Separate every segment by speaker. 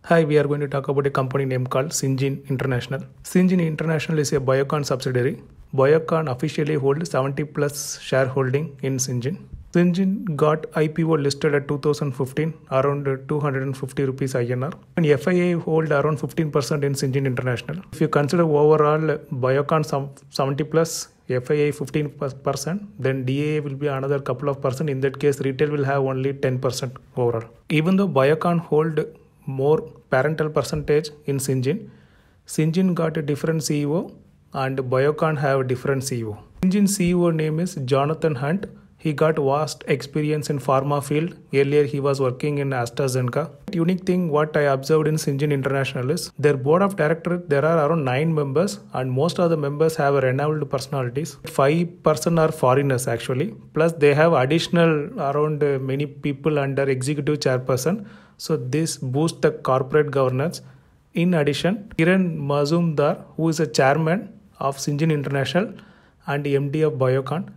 Speaker 1: Hi, we are going to talk about a company name called Syngene International. Syngene International is a Biocon subsidiary. Biocon officially holds 70 plus shareholding in Syngene. Syngene got IPO listed at 2015 around 250 rupees INR, and FIA hold around 15% in Syngene International. If you consider overall Biocon 70 plus, FIA 15%, then DAA will be another couple of percent. In that case, retail will have only 10% overall. Even though Biocon hold more parental percentage in Syngene, Syngene got a different CEO and Biocon have a different CEO. Syngene CEO name is Jonathan Hunt. He got vast experience in pharma field. Earlier he was working in AstraZeneca. Unique thing what I observed in Syngene International is their board of directors, there are around 9 members and most of the members have renowned personalities. 5% are foreigners actually. Plus they have additional around many people under executive chairperson. So this boosts the corporate governance. In addition, Kiran Mazumdar, who is a chairman of Syngene International and MD of Biocon,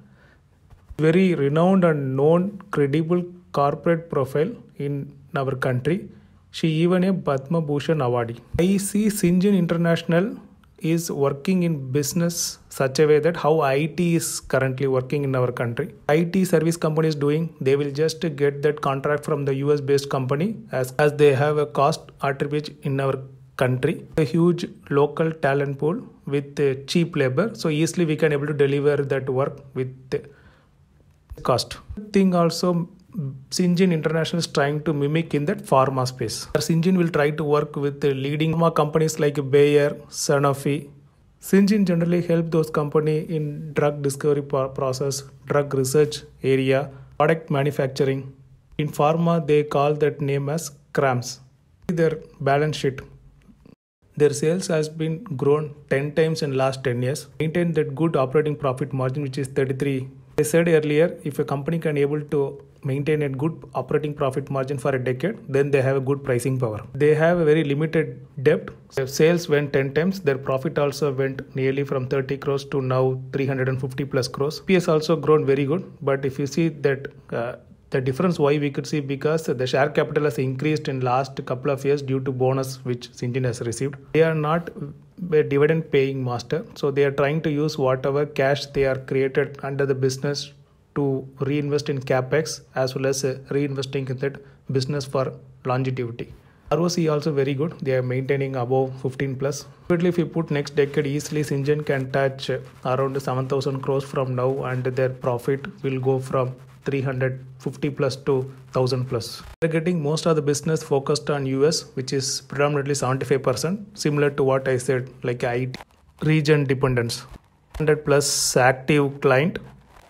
Speaker 1: very renowned and known credible corporate profile in our country. She even a Padma Bhushan awardee. I see Syngene International is working in business such a way that how IT is currently working in our country. IT service company is doing, they will just get that contract from the US based company as they have a cost attribute in our country, a huge local talent pool with cheap labor. So easily we can able to deliver that work with cost. Thing also, Syngene International is trying to mimic in that pharma space. Syngene will try to work with the leading pharma companies like Bayer, Sanofi. Syngene generally help those companies in drug discovery process, drug research area, product manufacturing. In pharma, they call that name as CRAMS. Their balance sheet. Their sales has been grown 10 times in last 10 years. Maintain that good operating profit margin, which is 33. I said earlier, if a company can able to maintain a good operating profit margin for a decade, then they have a good pricing power. They have a very limited debt. Their sales went 10 times. Their profit also went nearly from 30 crores to now 350 plus crores. PS also grown very good. But if you see that the difference why we could see because the share capital has increased in last couple of years due to bonus which Syngene has received. They are not a dividend paying master. So they are trying to use whatever cash they are created under the business to reinvest in capex as well as reinvesting in that business for longevity. ROC also very good. They are maintaining above 15 plus. If you put next decade easily, Syngene can touch around 7,000 crores from now and their profit will go from 350 plus to 1000 plus. They're getting most of the business focused on US, which is predominantly 75%, similar to what I said, like IT region dependence. 100 plus active client.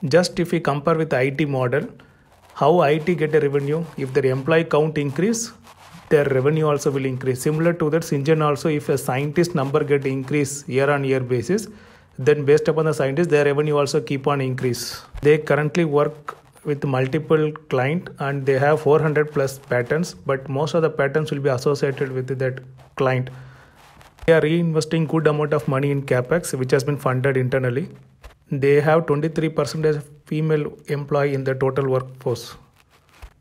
Speaker 1: Just if we compare with the IT model, how IT get a revenue, if their employee count increase, their revenue also will increase. Similar to that, Syngene also, if a scientist number get increase year on year basis, then based upon the scientists, their revenue also keep on increase. They currently work with multiple client and they have 400 plus patents, but most of the patents will be associated with that client. They are reinvesting good amount of money in capex, which has been funded internally. They have 23% female employee in the total workforce.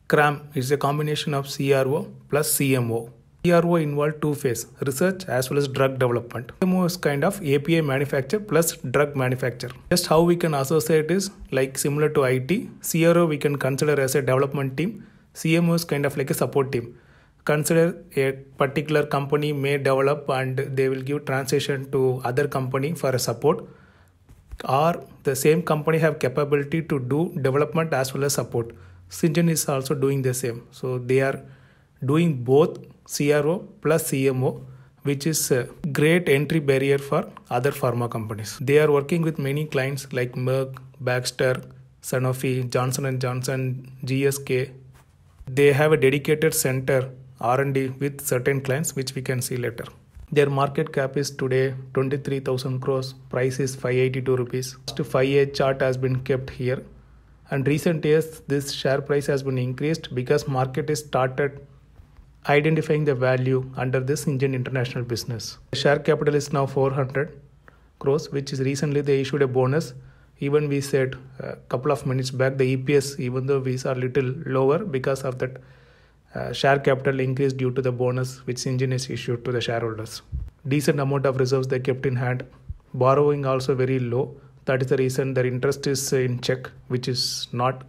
Speaker 1: CRAM is a combination of CRO plus CMO. CRO involved two phases, research as well as drug development. CMO is kind of API manufacture plus drug manufacture. Just how we can associate is like similar to IT. CRO we can consider as a development team. CMO is kind of like a support team. Consider a particular company may develop and they will give transition to other company for a support. Or the same company have capability to do development as well as support. Syngene is also doing the same. So they are doing both CRO plus CMO, which is a great entry barrier for other pharma companies. They are working with many clients like Merck, Baxter, Sanofi, Johnson & Johnson, GSK. They have a dedicated center R&D with certain clients, which we can see later. Their market cap is today 23,000 crores. Price is 582 rupees. Last 5-year chart has been kept here. And recent years, this share price has been increased because market is started identifying the value under this Syngene International business. The share capital is now 400 crores, which is recently they issued a bonus. Even we said a couple of minutes back, the EPS, even though we are little lower because of that Share capital increased due to the bonus which Syngene is issued to the shareholders. Decent amount of reserves they kept in hand. Borrowing also very low. That is the reason their interest is in check, which is not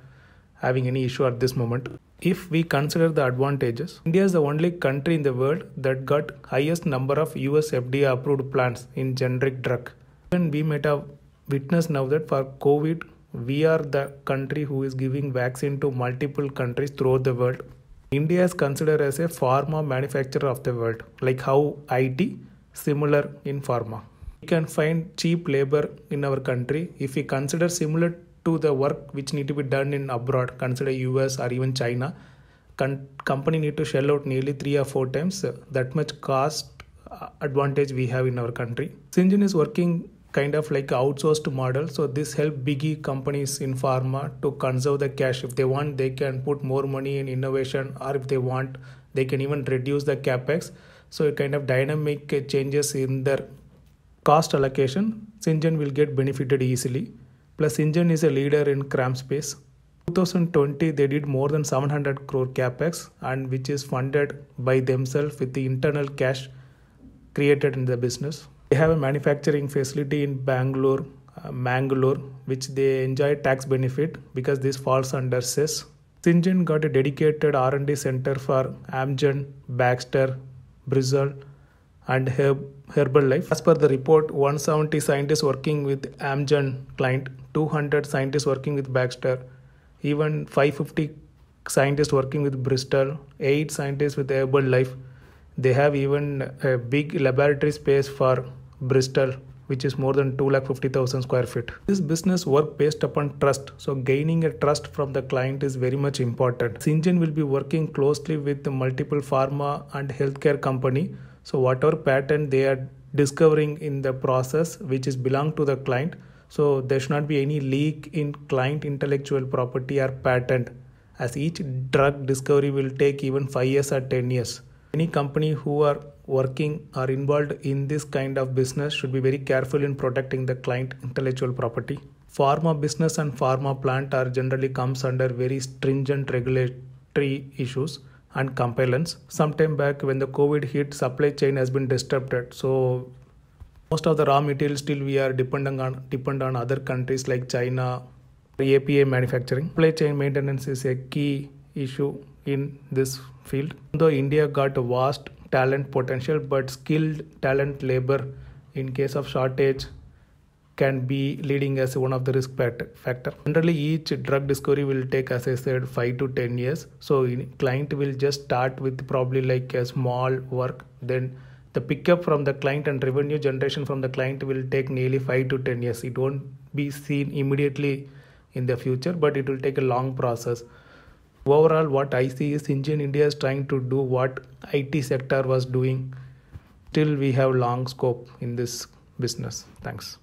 Speaker 1: having any issue at this moment. If we consider the advantages, India is the only country in the world that got highest number of US FDA approved plants in generic drug. And we might have witnessed now that for COVID, we are the country who is giving vaccine to multiple countries throughout the world. India is considered as a pharma manufacturer of the world, like how IT, similar in pharma. We can find cheap labor in our country if we consider similar to the work which need to be done in abroad, consider US or even China. Company need to shell out nearly 3 or 4 times that much cost advantage we have in our country. Syngene is working kind of like outsourced model, so this help biggie companies in pharma to conserve the cash. If they want, they can put more money in innovation, or if they want, they can even reduce the capex. So it kind of dynamic changes in their cost allocation. Syngene will get benefited easily. Plus, Syngene is a leader in CRAMS space. 2020, they did more than 700 crore capex, and which is funded by themselves with the internal cash created in the business. They have a manufacturing facility in Bangalore, Mangalore, which they enjoy tax benefit because this falls under cess. Syngene got a dedicated R&D center for Amgen, Baxter, Bristol, and Herbalife. As per the report, 170 scientists working with Amgen client, 200 scientists working with Baxter, even 550 scientists working with Bristol, 8 scientists with Herbalife. They have even a big laboratory space for Bristol, which is more than 250,000 square feet. This business work based upon trust. So gaining a trust from the client is very much important. Syngene will be working closely with the multiple pharma and healthcare company. So whatever patent they are discovering in the process, which is belong to the client, so there should not be any leak in client intellectual property or patent, as each drug discovery will take even 5 years or 10 years. Any company who are working or involved in this kind of business should be very careful in protecting the client intellectual property. Pharma business and pharma plant are generally comes under very stringent regulatory issues and compliance. Sometime back when the COVID hit, supply chain has been disrupted. So most of the raw materials still we are depend on other countries like China, API manufacturing. Supply chain maintenance is a key issue in this field. Though India got a vast talent potential, but skilled talent labor in case of shortage can be leading as one of the risk factor. Generally, each drug discovery will take, as I said, 5 to 10 years. So client will just start with probably like a small work. Then the pickup from the client and revenue generation from the client will take nearly 5 to 10 years. It won't be seen immediately in the future, but it will take a long process. Overall, what I see is Syngene India is trying to do what IT sector was doing. Still, we have long scope in this business. Thanks.